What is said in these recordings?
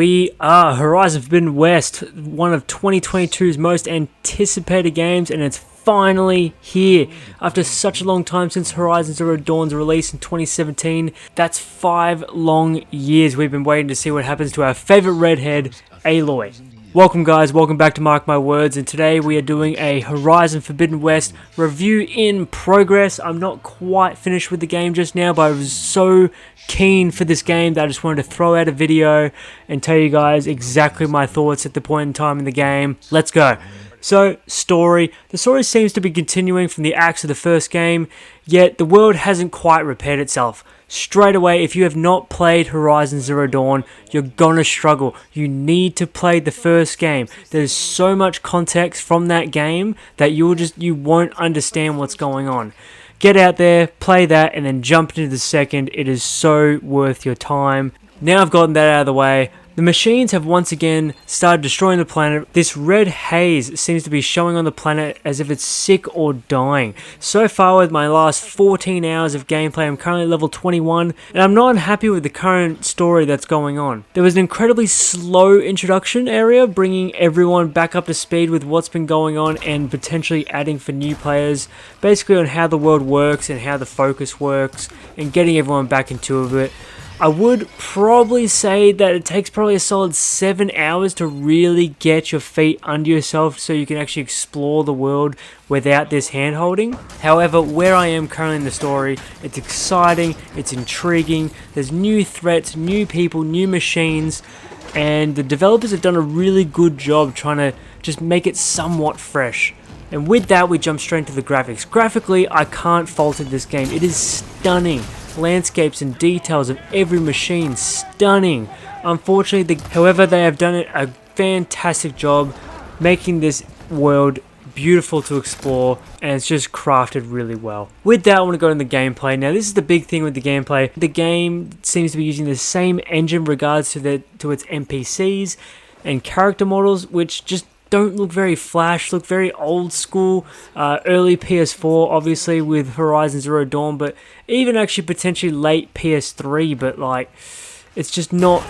We are Horizon Forbidden West, one of 2022's most anticipated games, and it's finally here. After such a long time since Horizon Zero Dawn's release in 2017, that's 5 long years we've been waiting to see what happens to our favorite redhead, Aloy. Welcome guys, welcome back to Mark My Words, and today we are doing a Horizon Forbidden West review in progress. I'm not quite finished with the game just now, but I was so keen for this game that I just wanted to throw out a video and tell you guys exactly my thoughts at the point in time in the game. Let's go. So, story. The story seems to be continuing from the acts of the first game, yet the world hasn't quite repaired itself. Straight away, if you have not played Horizon Zero Dawn, you're gonna struggle. You need to play the first game. There's so much context from that game that you won't understand what's going on. Get out there, play that, and then jump into the second. It is so worth your time. Now I've gotten that out of the way, the machines have once again started destroying the planet. This red haze seems to be showing on the planet as if it's sick or dying. So far with my last 14 hours of gameplay, I'm currently level 21, and I'm not unhappy with the current story that's going on. There was an incredibly slow introduction area, bringing everyone back up to speed with what's been going on and potentially adding for new players, basically on how the world works and how the focus works, and getting everyone back into it. I would probably say that it takes probably a solid 7 hours to really get your feet under yourself so you can actually explore the world without this hand-holding. However, where I am currently in the story, it's exciting, it's intriguing, there's new threats, new people, new machines, and the developers have done a really good job trying to just make it somewhat fresh. And with that, we jump straight into the graphics. Graphically, I can't fault it this game. It is stunning. Landscapes and details of every machine, stunning. Unfortunately, however, they have done a fantastic job making this world beautiful to explore, and it's just crafted really well. With that, I want to go into the gameplay. Now, this is the big thing with the gameplay. The game seems to be using the same engine in regards to its NPCs and character models, which just don't look very flash, look very old school, early PS4 obviously with Horizon Zero Dawn, but even actually potentially late PS3, but like, it's just not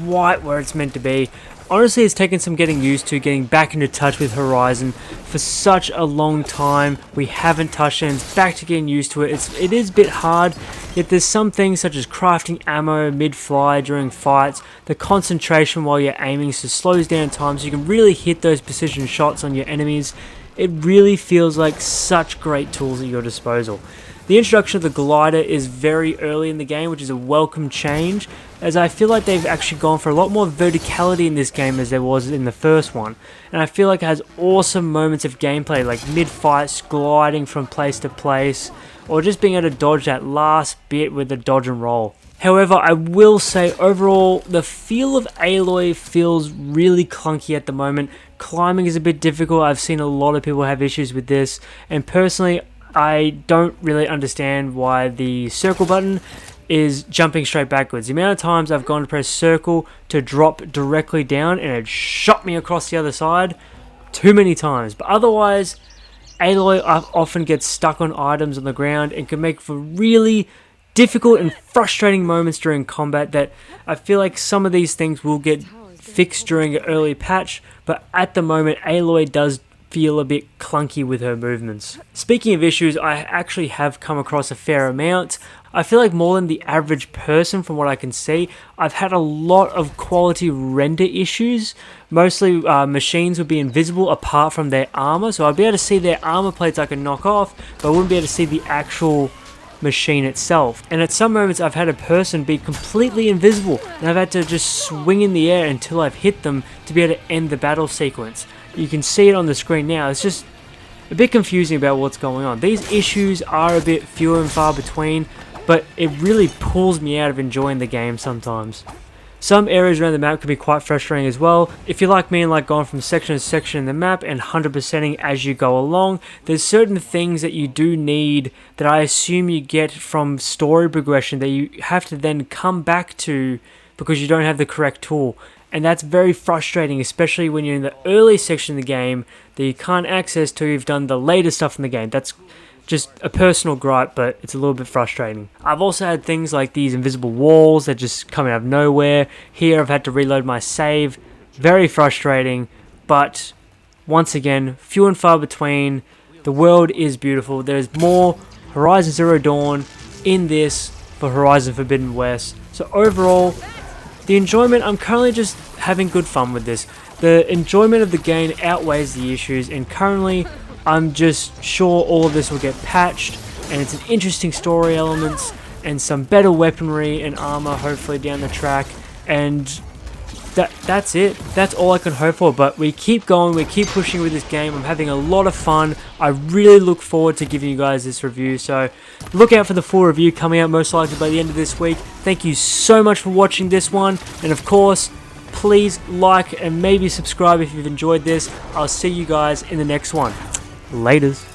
quite where it's meant to be. Honestly, it's taken some getting used to, getting back into touch with Horizon for such a long time. We haven't touched it, and it's back to getting used to it. It is a bit hard, yet there's some things such as crafting ammo mid-fly during fights, the concentration while you're aiming so slows down time so you can really hit those precision shots on your enemies. It really feels like such great tools at your disposal. The introduction of the glider is very early in the game, which is a welcome change, as I feel like they've actually gone for a lot more verticality in this game as there was in the first one. And I feel like it has awesome moments of gameplay, like mid-fights, gliding from place to place, or just being able to dodge that last bit with the dodge and roll. However, I will say overall, the feel of Aloy feels really clunky at the moment. Climbing is a bit difficult. I've seen a lot of people have issues with this, and personally, I don't really understand why the circle button is jumping straight backwards. The amount of times I've gone to press circle to drop directly down and it shot me across the other side, too many times. But otherwise, Aloy often gets stuck on items on the ground and can make for really difficult and frustrating moments during combat that I feel like some of these things will get fixed during an early patch, but at the moment Aloy does feel a bit clunky with her movements. Speaking of issues, I actually have come across a fair amount. I feel like more than the average person from what I can see. I've had a lot of quality render issues. Mostly machines would be invisible apart from their armor, so I'd be able to see their armor plates I can knock off, but I wouldn't be able to see the actual machine itself. And at some moments I've had a person be completely invisible and I've had to just swing in the air until I've hit them to be able to end the battle sequence. You can see it on the screen now. It's just a bit confusing about what's going on. These issues are a bit fewer and far between, but it really pulls me out of enjoying the game sometimes. Some areas around the map can be quite frustrating as well. If you're like me and like going from section to section in the map and 100%ing as you go along, there's certain things that you do need that I assume you get from story progression that you have to then come back to because you don't have the correct tool. and that's very frustrating, especially when you're in the early section of the game that you can't access till you've done the later stuff in the game. That's just a personal gripe, but it's a little bit frustrating. I've also had things like these invisible walls that just come out of nowhere. Here I've had to reload my save. Very frustrating, but once again, few and far between. The world is beautiful. There's more Horizon Zero Dawn in this for Horizon Forbidden West. So overall, the enjoyment, I'm currently just having good fun with this. The enjoyment of the game outweighs the issues, and currently I'm just sure all of this will get patched, and it's an interesting story elements and some better weaponry and armor hopefully down the track, and that's it. That's all I can hope for, but we keep going, we keep pushing with this game. I'm having a lot of fun. I really look forward to giving you guys this review, so look out for the full review coming out most likely by the end of this week. Thank you so much for watching this one, and of course, please like and maybe subscribe if you've enjoyed this. I'll see you guys in the next one. Laters.